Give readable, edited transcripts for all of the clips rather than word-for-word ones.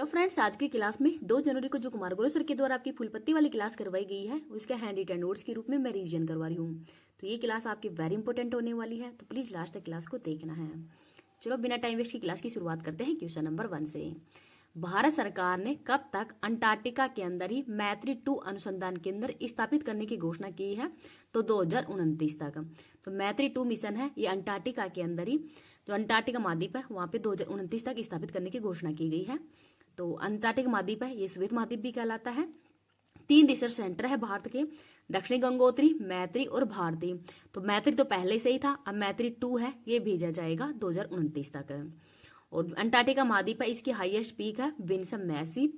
Hello friends, आज की class में 2 जनवरी को जो कुमार गुरु सर के द्वारा आपकी फुल पत्ती वाली क्लास करवाई गई है उसके हैंड रिटन नोट्स के रूप में मैं रिवीजन करवा रही हूँ। तो ये क्लास आपकी वेरी इंपॉर्टेंट होने वाली है, तो प्लीज लास्ट तक क्लास को देखना है। चलो बिना टाइम वेस्ट की क्लास की शुरुआत करते हैं क्वेश्चन नंबर 1 से। भारत सरकार ने कब तक अंटार्कटिका के अंदर ही मैत्री 2 अनुसंधान केंद्र स्थापित करने की घोषणा की है? तो 2029 तक। तो मैत्री 2 मिशन है, ये अंटार्कटिका के अंदर ही जो अंटार्कटिका महाद्वीप है वहां पे 2029 तक स्थापित करने की घोषणा की गई है। तो अंटार्कटिक महाद्वीप है, ये श्वेत महाद्वीप भी कहलाता है। 3 रिसर्च सेंटर है भारत के, दक्षिणी गंगोत्री, मैत्री और भारती। तो मैत्री तो पहले से ही था, अब मैत्री 2 है, ये भेजा जाएगा 2029 तक। और अंटार्कटिका महाद्वीप है, इसकी हाईएस्ट पीक है विन्सन मैसी,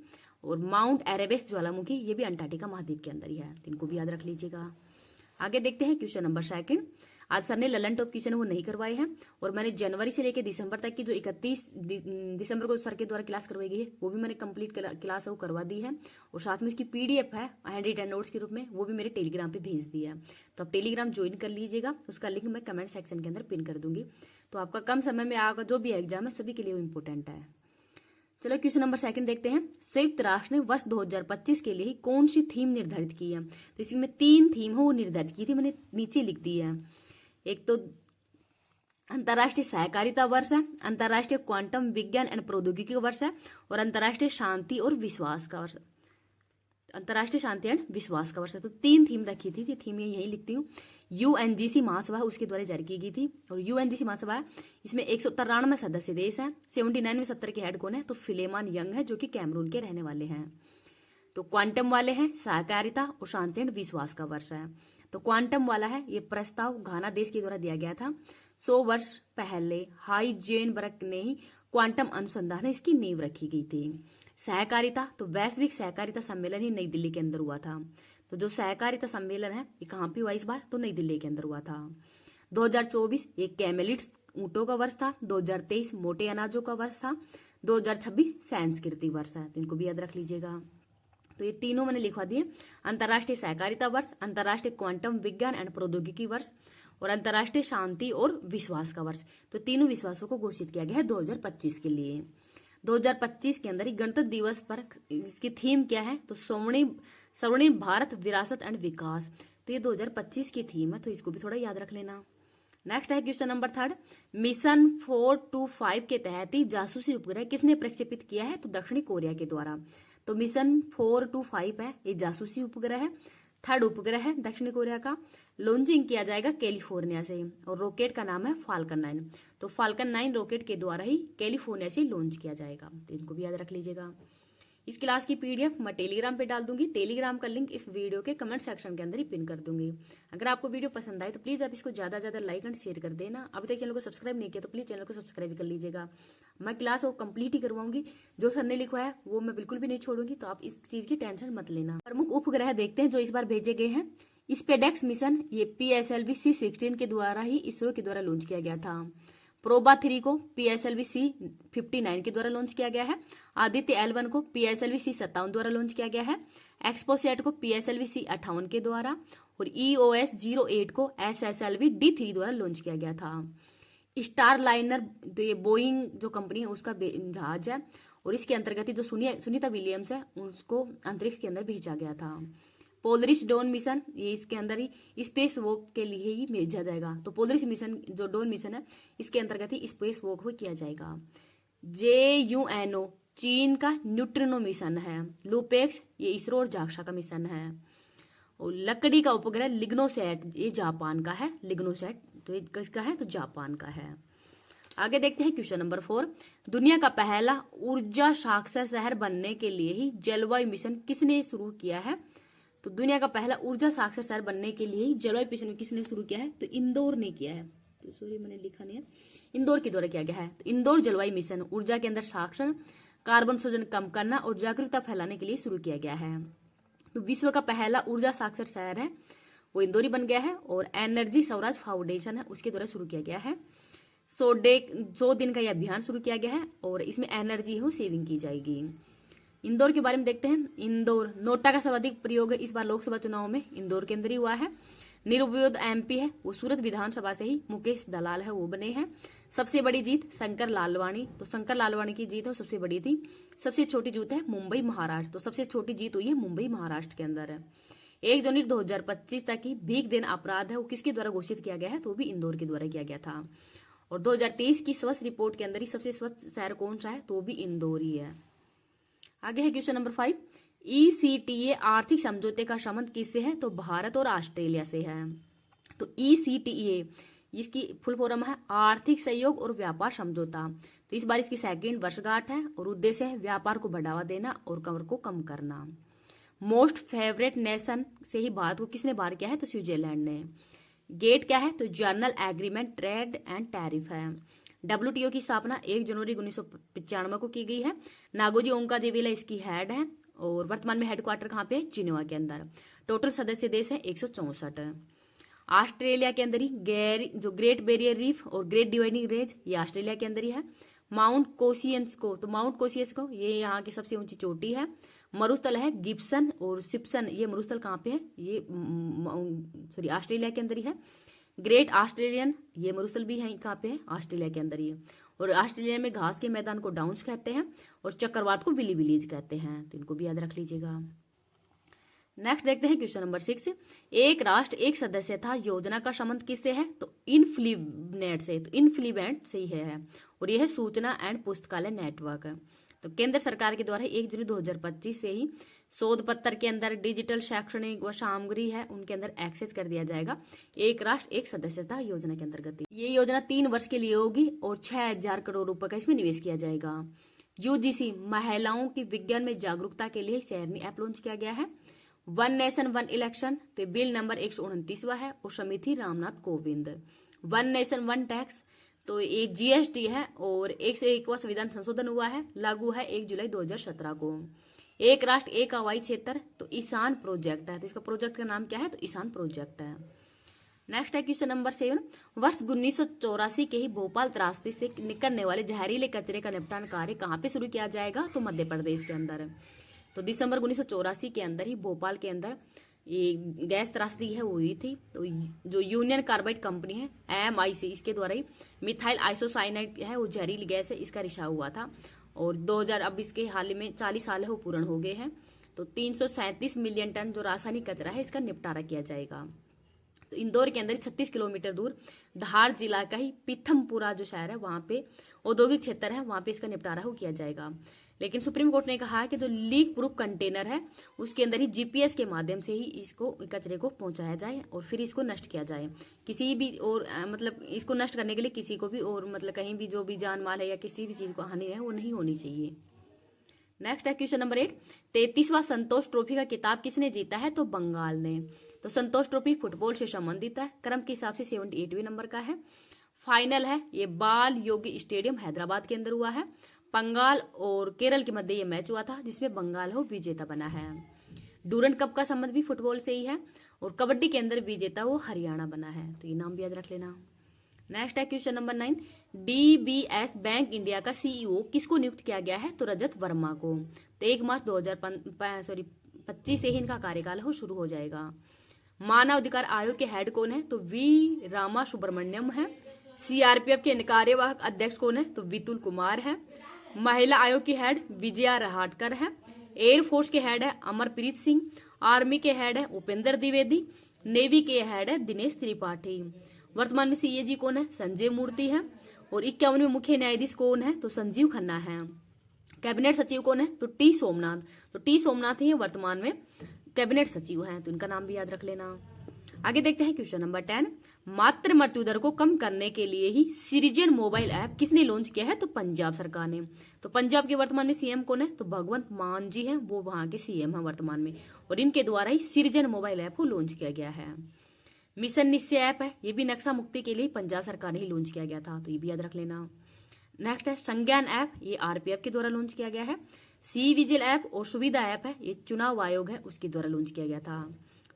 और माउंट एरेबस ज्वालामुखी ये भी अंटार्कटिका महाद्वीप के अंदर ही है, तो इनको भी याद रख लीजिएगा। आगे देखते हैं क्वेश्चन नंबर 2। आज सर ने ललन टॉप क्वेश्चन वो नहीं करवाए हैं, और मैंने जनवरी से लेकर दिसंबर तक की जो 31 दिसंबर को सर के द्वारा क्लास करवाई गई है वो भी मैंने कंप्लीट क्लास वो करवा दी है। और साथ में इसकी पीडीएफ है हैंड रिटन नोट्स के रूप में, वो भी मेरे टेलीग्राम पे भेज दी है। तो आप टेलीग्राम ज्वाइन कर लीजिएगा, उसका लिंक मैं कमेंट सेक्शन के अंदर पिन कर दूंगी। तो आपका कम समय में आगा जो भी एग्जाम है सभी के लिए वो इम्पोर्टेंट है। चलो क्वेश्चन नंबर 2 देखते हैं। संयुक्त राष्ट्र ने वर्ष 2025 के लिए कौन सी थीम निर्धारित की है? तो इसमें 3 थीम है वो निर्धारित की थी, मैंने नीचे लिख दी है। एक तो अंतर्राष्ट्रीय सहकारिता वर्ष है, अंतर्राष्ट्रीय क्वांटम विज्ञान एंड प्रौद्योगिकी वर्ष है, और अंतर्राष्ट्रीय शांति और विश्वास का वर्ष, अंतर्राष्ट्रीय शांति एंड विश्वास का वर्ष है। तो 3 थीम रखी थी, थीम यही लिखती हूँ। यूएनजीसी महासभा उसके द्वारा जारी की गई थी, और यूएनजीसी महासभा है, इसमें 193 सदस्य देश हैं। 79वें सत्र के हेड कौन है? तो फिलेमान यंग है, जो कि कैमरून के रहने वाले हैं। तो क्वांटम वाले हैं सहकारिता और शांति एंड विश्वास का वर्ष है। तो क्वांटम वाला है, ये प्रस्ताव घाना देश के द्वारा दिया गया था। 100 वर्ष पहले हाइजेनबर्ग ने ही क्वांटम अनुसंधान इसकी नींव रखी गई थी। सहकारिता, तो वैश्विक सहकारिता सम्मेलन ही नई दिल्ली के अंदर हुआ था। तो जो सहकारिता सम्मेलन है ये कहाँ पे हुआ इस बार? तो नई दिल्ली के अंदर हुआ था। 2024 ये कैमेलिट्स ऊंटों का वर्ष था। 2023 मोटे अनाजों का वर्ष था। 2026 संस्कृति वर्ष है, तो इनको भी याद रख लीजिएगा। तो ये तीनों मैंने लिखवा दिए, अंतर्राष्ट्रीय सहकारिता वर्ष, अंतर्राष्ट्रीय क्वांटम विज्ञान एंड प्रौद्योगिकी वर्ष, और अंतर्राष्ट्रीय शांति और विश्वास का वर्ष। तो तीनों विश्वासों को घोषित किया गया है 2025 के लिए। 2025 के अंदर ही गणतंत्र दिवस पर इसकी थीम क्या है? तो स्वर्णिम भारत विरासत एंड विकास। तो ये 2025 की थीम है, तो इसको भी थोड़ा याद रख लेना। नेक्स्ट है क्वेश्चन नंबर 3। मिशन 425 के तहत ही जासूसी उपग्रह किसने प्रक्षेपित किया है? तो दक्षिणी कोरिया के द्वारा। तो मिशन 425 है, ये जासूसी उपग्रह है, 3rd उपग्रह है दक्षिण कोरिया का। लॉन्चिंग किया जाएगा कैलिफोर्निया से, और रॉकेट का नाम है फाल्कन 9। तो फाल्कन 9 रॉकेट के द्वारा ही कैलिफोर्निया से लॉन्च किया जाएगा, तो इनको भी याद रख लीजिएगा। इस क्लास की पीडीएफ मैं टेलीग्राम पे डाल दूंगी, टेलीग्राम का लिंक इस वीडियो के कमेंट सेक्शन के अंदर ही पिन कर दूंगी। अगर आपको वीडियो पसंद आए तो प्लीज आप इसको ज्यादा ज्यादा लाइक एंड शेयर कर देना। अभी तक चैनल को सब्सक्राइब नहीं किया तो प्लीज चैनल को सब्सक्राइब कर लीजिएगा। मैं क्लास वो कंप्लीट ही करवाऊंगी, जो सर ने लिखवाया है वो मैं बिल्कुल भी नहीं छोड़ूंगी, तो आप इस चीज की टेंशन मत लेना। प्रमुख उपग्रह देखते हैं जो इस बार भेजे गए हैं। स्पेडेक्स मिशन, ये PSLV C16 के द्वारा ही इसरो के द्वारा लॉन्च किया गया था। प्रोबा 3 को PSLV C59 के द्वारा लॉन्च किया गया है। आदित्य L1 को PSLV C57 द्वारा लॉन्च किया गया है। एक्सपोसैट को PSLV C58 के द्वारा, और EOS 08 को SSLV D3 द्वारा लॉन्च किया गया था। स्टार लाइनर, ये बोइंग जो कंपनी है उसका जहाज है, और इसके अंतर्गत जो सुनीता विलियम्स है उसको अंतरिक्ष के अंदर भेजा गया था। पोलरिस डॉन मिशन, ये इसके अंदर ही स्पेस वॉक के लिए ही भेजा जाएगा। तो पोलरिस मिशन जो डॉन मिशन है इसके अंतर्गत ही स्पेस वॉक किया जाएगा। JUNO चीन का न्यूट्रिनो मिशन है। लूपेक्स ये इसरो और जाक्सा का मिशन है। और लकड़ी का उपग्रह लिग्नोसैट, ये जापान का है। लिग्नोसैट तो ये किसका है? तो जापान का है। आगे देखते हैं क्वेश्चन नंबर 4। दुनिया का पहला ऊर्जा साक्षर शहर बनने के लिए ही जलवायु मिशन किसने शुरू किया है? तो दुनिया का पहला ऊर्जा साक्षर शहर बनने के लिए ही जलवायु मिशन किसने शुरू किया है? तो इंदौर ने किया है। तो सॉरी मैंने लिखा नहीं है, इंदौर के द्वारा किया गया है। तो इंदौर जलवायु मिशन ऊर्जा के अंदर साक्षर, कार्बन उत्सर्जन कम करना और जागरूकता फैलाने के लिए शुरू किया गया है। तो विश्व का पहला ऊर्जा साक्षर शहर है वो इंदौर ही बन गया है, और एनर्जी स्वराज फाउंडेशन है उसके द्वारा शुरू किया गया है। 100 दिन का यह अभियान शुरू किया गया है, और इसमें एनर्जी है वो सेविंग की जाएगी। इंदौर के बारे में देखते हैं। इंदौर नोटा का सर्वाधिक प्रयोग इस बार लोकसभा चुनाव में इंदौर के अंदर ही हुआ है। निर्विरोध MP है वो सूरत विधानसभा से ही मुकेश दलाल है वो बने हैं। सबसे बड़ी जीत शंकर लालवानी, तो शंकर लालवानी की जीत है सबसे बड़ी थी। सबसे छोटी जीत है मुंबई महाराष्ट्र, तो सबसे छोटी जीत हुई है मुंबई महाराष्ट्र के अंदर है। 1 जनवरी 2025 तक की भीख देना अपराध है वो किसके द्वारा घोषित किया गया है, तो भी इंदौर के द्वारा किया गया था। और 2023 की स्वच्छ रिपोर्ट के अंदर ही सबसे स्वच्छ शहर कौन सा है, तो भी इंदौर ही है। आगे है क्वेश्चन नंबर 5, ECTA आर्थिक समझौते का संबंध किससे है, तो भारत और ऑस्ट्रेलिया से है। तो ECTA इसकी फुल फॉर्म है आर्थिक सहयोग और व्यापार समझौता। तो इस बार इसकी 2nd वर्षगांठ है और उद्देश्य है व्यापार को बढ़ावा देना और कर को कम करना। मोस्ट फेवरेट नेशन से ही भारत को किसने बाहर किया है, तो स्विट्जरलैंड ने। गेट क्या है, तो journal agreement trade and tariff है। WTO की स्थापना 1 जनवरी 1995 को की गई है। नागोजी ओंकाजेविला इसकी हेड है और वर्तमान में हेडक्वार्टर कहाँ पे है, जिनेवा के अंदर। टोटल सदस्य देश है 164। ऑस्ट्रेलिया के अंदर ही ग्रेट बैरियर रीफ और ग्रेट डिवाइडिंग रेंज ये ऑस्ट्रेलिया के अंदर ही है। माउंट कोशियंस को ये यहाँ की सबसे ऊंची चोटी है। मरुस्थल है गिब्सन और सिप्सन, ये मरुस्थल कहाँ पे है, ये ऑस्ट्रेलिया के अंदर ही है। ग्रेट ऑस्ट्रेलियन ये मरुस्थल भी है कहाँ पे है, ऑस्ट्रेलिया के अंदर ही है। और ऑस्ट्रेलिया में घास के मैदान को डाउन्स कहते हैं और चक्रवात को विली विलीज कहते हैं, तो इनको भी याद रख लीजिएगा। नेक्स्ट देखते हैं क्वेश्चन नंबर 6, एक राष्ट्र एक सदस्यता योजना का संबंध किससे है, तो इनफ्लीबनेट से, तो इनफ्लीबेंट से ही है और यह है सूचना एंड पुस्तकालय नेटवर्क। तो केंद्र सरकार के द्वारा 1 जनवरी 2025 से ही शोध पत्र के अंदर डिजिटल शैक्षणिक व सामग्री है उनके अंदर एक्सेस कर दिया जाएगा एक राष्ट्र एक सदस्यता योजना के अंतर्गत। ये योजना 3 वर्ष के लिए होगी और 6000 करोड़ रुपए का इसमें निवेश किया जाएगा। UGC महिलाओं की विज्ञान में जागरूकता के लिए शेरनी ऐप लॉन्च किया गया है। 1 नेशन 1 इलेक्शन, तो बिल नंबर 129वां है और समिति रामनाथ कोविंद। 1 नेशन 1 टैक्स, तो एक GST है और 101वां संविधान संशोधन हुआ है, लागू है 1 जुलाई 2017 को। एक राष्ट्र एक हवाई क्षेत्र, तो ईशान प्रोजेक्ट है, तो इसका प्रोजेक्ट का नाम क्या है, तो ईशान प्रोजेक्ट है। नेक्स्ट है क्वेश्चन नंबर 7, वर्ष 1984 के ही भोपाल त्रासदी से निकलने वाले जहरीले कचरे का निपटान कार्य कहाँ पे शुरू किया जाएगा, तो मध्य प्रदेश के अंदर। तो दिसंबर 1984 के अंदर ही भोपाल के अंदर ये गैस त्रासदी है वो हुई थी। तो जो यूनियन कार्बाइड कंपनी है MIC, इसके द्वारा ही मिथाइल आइसोसाइनाइड है वो जहरीली गैस है, इसका रिसाव हुआ था। और 2000 अब इसके हाल में 40 साल है वो पूर्ण हो गए हैं। तो 337 मिलियन टन जो रासायनिक कचरा है इसका निपटारा किया जाएगा। तो इंदौर के अंदर 36 किलोमीटर दूर धार जिला का ही पीथमपुरा जो शहर है वहाँ पे औद्योगिक क्षेत्र है, वहाँ पे इसका निपटारा हो किया जाएगा। लेकिन सुप्रीम कोर्ट ने कहा है कि जो लीक प्रूफ कंटेनर है उसके अंदर ही GPS के माध्यम से ही इसको कचरे को पहुंचाया जाए और फिर इसको नष्ट किया जाए। किसी भी और मतलब इसको नष्ट करने के लिए किसी को भी और मतलब कहीं भी जो भी जान माल है या किसी भी चीज को हानि है वो नहीं होनी चाहिए। नेक्स्ट है क्वेश्चन नंबर 8, 33वां संतोष ट्रॉफी का किताब किसने जीता है, तो बंगाल ने। तो संतोष ट्रॉफी फुटबॉल से संबंधित है, क्रम के हिसाब से 78वें नंबर का है। फाइनल है ये बाल योगी स्टेडियम हैदराबाद के अंदर हुआ है। बंगाल और केरल के मध्य ये मैच हुआ था जिसमें बंगाल हो विजेता बना है। डूरंड कप का संबंध भी फुटबॉल से ही है और कबड्डी के अंदर विजेता वो हरियाणा बना है, तो ये नाम भी याद रख लेना। नेक्स्ट है question number 9, DBS bank India का CEO किसको नियुक्त किया गया है, तो रजत वर्मा को। तो 1 मार्च 2025 से ही इनका कार्यकाल हो शुरू हो जाएगा। मानव अधिकार आयोग के हेड कौन है, तो V रामा सुब्रमण्यम है। CRPF के कार्यवाहक अध्यक्ष कौन है, तो वितुल कुमार है। महिला आयोग की हेड विजया रहाटकर है। एयरफोर्स के हेड है अमरप्रीत सिंह। आर्मी के हेड है उपेंद्र द्विवेदी। नेवी के हेड है दिनेश त्रिपाठी। वर्तमान में CAG कौन है, संजय मूर्ति है। और 51वें मुख्य न्यायाधीश कौन है, तो संजीव खन्ना है। कैबिनेट सचिव कौन है, तो T सोमनाथ। तो T सोमनाथ ही वर्तमान में कैबिनेट सचिव हैं, तो इनका नाम भी याद रख लेना। आगे देखते हैं क्वेश्चन नंबर 10, मातृ मृत्यु दर को कम करने के लिए ही सृजन मोबाइल ऐप किसने लॉन्च किया है, तो पंजाब सरकार ने। तो पंजाब के वर्तमान में CM कौन है, तो भगवंत मान जी हैं, वो वहां के CM हैं वर्तमान में और इनके द्वारा ही सृजन मोबाइल ऐप को लॉन्च किया गया है। मिशन निश्चय ऐप है, ये भी नक्शा मुक्ति के लिए पंजाब सरकार ने ही लॉन्च किया गया था, तो ये भी याद रख लेना। नेक्स्ट है संज्ञान ऐप, ये RPF के द्वारा लॉन्च किया गया है। सी विजिल ऐप और सुविधा ऐप है, ये चुनाव आयोग है उसके द्वारा लॉन्च किया गया था।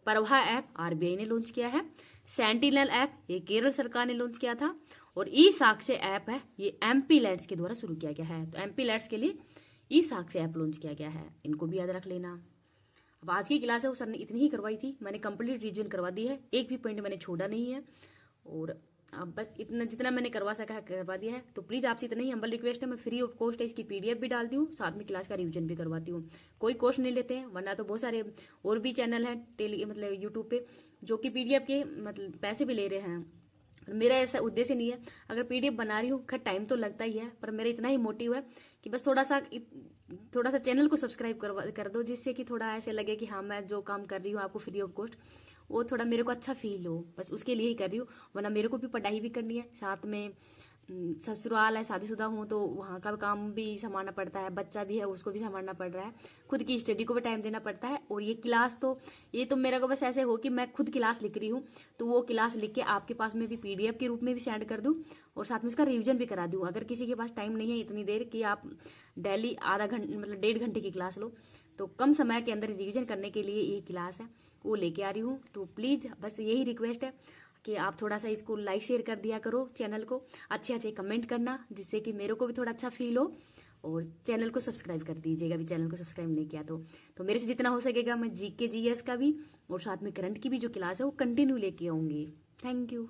प्रभा ऐप RBI ने लॉन्च किया है। सेंटिनल ऐप ये केरल सरकार ने लॉन्च किया था और ई साक्ष्य ऐप है ये MP लैड्स के द्वारा शुरू किया गया है। तो MP लैड्स के लिए ई साक्ष्य ऐप लॉन्च किया गया है, इनको भी याद रख लेना। अब आज की क्लास है वो सर ने इतनी ही करवाई थी, मैंने कंप्लीट रिवीजन करवा दी है, एक भी पॉइंट मैंने छोड़ा नहीं है। और अब बस इतना जितना मैंने करवा सका है करवा दिया है। तो प्लीज़ आपसे इतना ही हम्बल रिक्वेस्ट है, मैं फ्री ऑफ कॉस्ट है इसकी PDF भी डालती हूँ, साथ में क्लास का रिवीजन भी करवाती हूँ। कोई कॉस्ट नहीं लेते हैं, वरना तो बहुत सारे और भी चैनल हैं मतलब यूट्यूब पे जो कि PDF के मतलब पैसे भी ले रहे हैं। मेरा ऐसा उद्देश्य नहीं है। अगर PDF बना रही हूँ, खैर टाइम तो लगता ही है, पर मेरा इतना ही मोटिव है कि बस थोड़ा सा चैनल को सब्सक्राइब कर दो, जिससे कि थोड़ा ऐसे लगे कि हाँ मैं जो काम कर रही हूँ आपको फ्री ऑफ कॉस्ट, वो थोड़ा मेरे को अच्छा फील हो, बस उसके लिए ही कर रही हूँ। वरना मेरे को भी पढ़ाई भी करनी है, साथ में ससुराल है, शादीशुदा हूँ तो वहाँ का काम भी संभालना पड़ता है, बच्चा भी है उसको भी संभालना पड़ रहा है, खुद की स्टडी को भी टाइम देना पड़ता है। और ये क्लास तो मेरे को बस ऐसे हो कि मैं खुद क्लास लिख रही हूँ, तो वो क्लास लिख के आपके पास में भी PDF के रूप में भी सेंड कर दूँ और साथ में उसका रिविजन भी करा दूँ। अगर किसी के पास टाइम नहीं है इतनी देर कि आप डेली आधा घंटे मतलब 1.5 घंटे की क्लास लो, तो कम समय के अंदर रिविजन करने के लिए ये क्लास है, वो लेके आ रही हूँ। तो प्लीज़ बस यही रिक्वेस्ट है कि आप थोड़ा सा इसको लाइक शेयर कर दिया करो, चैनल को अच्छे अच्छे कमेंट करना, जिससे कि मेरे को भी थोड़ा अच्छा फील हो। और चैनल को सब्सक्राइब कर दीजिएगा, अभी चैनल को सब्सक्राइब नहीं किया तो मेरे से जितना हो सकेगा मैं GK GS का भी और साथ में करंट की भी जो क्लास है वो कंटिन्यू लेके आऊँगी। Thank you.